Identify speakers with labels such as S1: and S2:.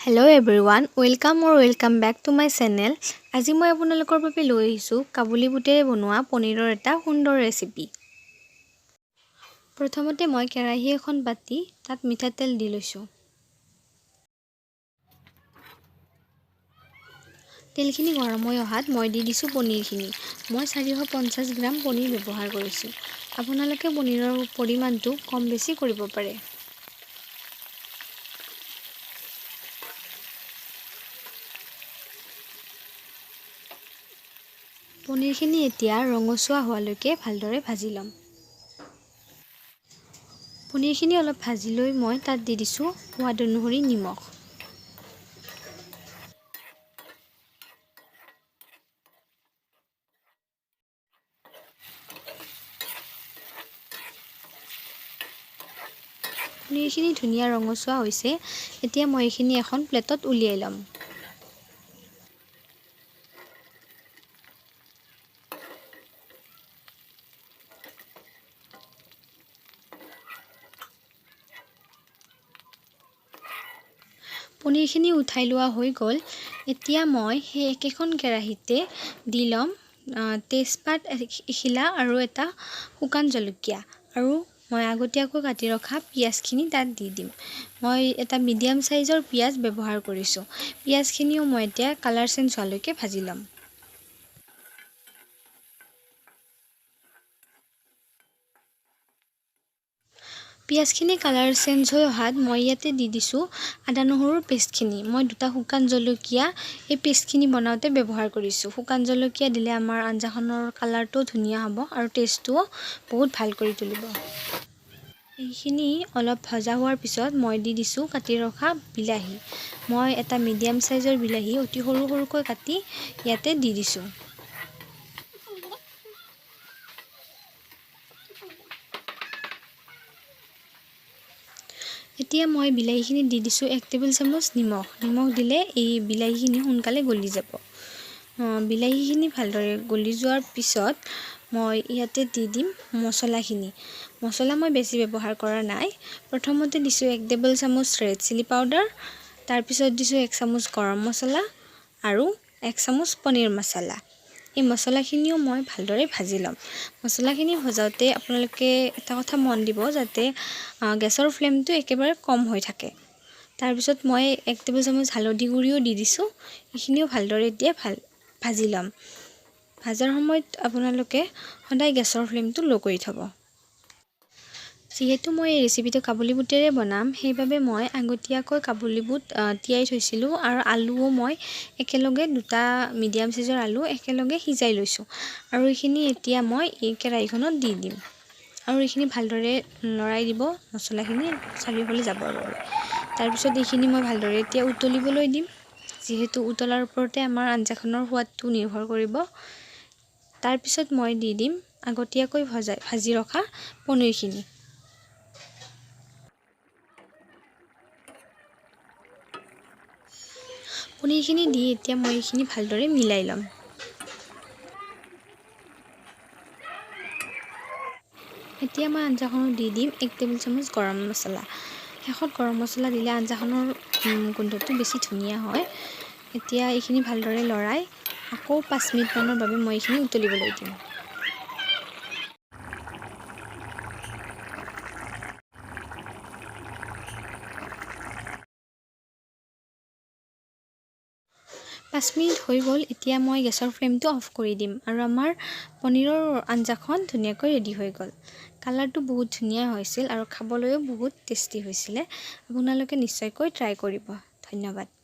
S1: Hello everyone, welcome back to my channel. আজি মই আপোনালোকৰ বাবে লৈ আহিছো কাবুলী বুটেৰে বনোৱা পনীৰৰ এটা সুন্দৰ ৰেচিপি। প্ৰথমতে মই কেৰাহী এখন পাতি তাত মিঠাতেল দি লৈছো। তেলখিনি গৰম হৈ অহাত মই দি দিছো পনীৰখিনি। মই 450 গ্ৰাম পনীৰ ব্যৱহাৰ কৰিছো। আপোনালোকে পনীৰৰ পৰিমাণটো কম বেছি কৰিব পাৰে। পনীৰখিনি এতিয়া ৰঙচুৱা হোৱালৈকে ভালদৰে ভাজি ল'ম। পনীৰখিনি অলপ ভাজি লৈ মই তাত দি দিছোঁ সোৱাদ অনুসৰি নিমখ। পনীৰখিনি ধুনীয়া ৰঙচুৱা হৈছে। এতিয়া মই এইখিনি এখন প্লেটত উলিয়াই ল'ম। পনীৰখিনি উঠাই লোৱা হৈ গ'ল। এতিয়া মই সেই একেখন কেৰাহীতে দি ল'ম তেজপাত এখিলা আৰু এটা শুকান জলকীয়া আৰু মই আগতীয়াকৈ কাটি ৰখা পিঁয়াজখিনি তাত দি দিম। মই এটা মিডিয়াম সাইজৰ পিঁয়াজ ব্যৱহাৰ কৰিছোঁ। পিঁয়াজখিনিও মই এতিয়া কালাৰ চেঞ্জ হোৱালৈকে ভাজি ল'ম। পিঁয়াজখিনি কালাৰ চেঞ্জ হৈ অহাত মই ইয়াতে দি দিছোঁ আদা নহৰুৰ পেষ্টখিনি। মই দুটা শুকান জলকীয়া এই পেষ্টখিনি বনাওঁতে ব্যৱহাৰ কৰিছোঁ। শুকান জলকীয়া দিলে আমাৰ আঞ্জাখনৰ কালাৰটো ধুনীয়া হ'ব আৰু টেষ্টটোও বহুত ভাল কৰি তুলিব। এইখিনি অলপ ভজা হোৱাৰ পিছত মই দি দিছোঁ কাটি ৰখা বিলাহী। মই এটা মিডিয়াম সাইজৰ বিলাহী অতি সৰু সৰুকৈ কাটি ইয়াতে দি দিছোঁ। এতিয়া মই বিলাহীখিনি দি দিছোঁ 1 টেবুল চামুচ নিমখ। নিমখ দিলে এই বিলাহীখিনি সোনকালে গলি যাব। বিলাহীখিনি ভালদৰে গলি যোৱাৰ পিছত মই ইয়াতে দি দিম মছলাখিনি। মছলা মই বেছি ব্যৱহাৰ কৰা নাই। প্ৰথমতে দিছোঁ 1 টেবুল চামুচ ৰেড চিলি পাউডাৰ, তাৰপিছত দিছোঁ 1 চামুচ গৰম মছলা আৰু 1 চামুচ পনীৰ মছলা। এই মছলাখিনিও মই ভালদৰে ভাজি ল'ম। মছলাখিনি ভজাওঁতে আপোনালোকে এটা কথা মন দিব যাতে গেছৰ ফ্লেমটো একেবাৰে কম হৈ থাকে। তাৰপিছত মই 1 টেবুল চামুচ হালধি গুড়িও দি দিছোঁ। এইখিনিও ভালদৰে এতিয়া ভাজি ল'ম। ভাজাৰ সময়ত আপোনালোকে সদায় গেছৰ ফ্লেমটো ল' কৰি থ'ব। যিহেতু মই এই ৰেচিপিটো কাবুলী বুটেৰে বনাম, সেইবাবে মই আগতীয়াকৈ কাবুলী বুট তিয়াই থৈছিলোঁ আৰু আলুও মই একেলগে দুটা মিডিয়াম সাইজৰ আলু একেলগে সিজাই লৈছোঁ। আৰু এইখিনি এতিয়া মই এই কেৰাহীখনত দি দিম আৰু এইখিনি ভালদৰে লৰাই দিব মছলাখিনি চাৰিওফালে যাবৰ বাবে। তাৰপিছত এইখিনি মই ভালদৰে এতিয়া উতলিবলৈ দিম। যিহেতু উতলাৰ ওপৰতে আমাৰ আঞ্জাখনৰ সোৱাদটো নিৰ্ভৰ কৰিব। তাৰপিছত মই দি দিম আগতীয়াকৈ ভাজি ৰখা পনীৰখিনি। পনীৰখিনি দি এতিয়া মই এইখিনি ভালদৰে মিলাই ল'ম। এতিয়া মই আঞ্জাখনত দি দিম 1 টেবুল চামুচ গৰম মছলা। শেষত গৰম মছলা দিলে আঞ্জাখনৰ গোন্ধটো বেছি ধুনীয়া হয়। এতিয়া এইখিনি ভালদৰে লৰাই আকৌ 5 মিনিটমানৰ বাবে মই এইখিনি উতলিবলৈ দিম। পাঁচ মিনিট হৈ গ'ল। এতিয়া মই গেছৰ ফ্লেমটো অফ কৰি দিম আৰু আমাৰ পনীৰৰ আঞ্জাখন ধুনীয়াকৈ ৰেডি হৈ গ'ল। কালাৰটো বহুত ধুনীয়া হৈছিল আৰু খাবলৈও বহুত টেষ্টি হৈছিলে। আপোনালোকে নিশ্চয়কৈ ট্ৰাই কৰিব। ধন্যবাদ।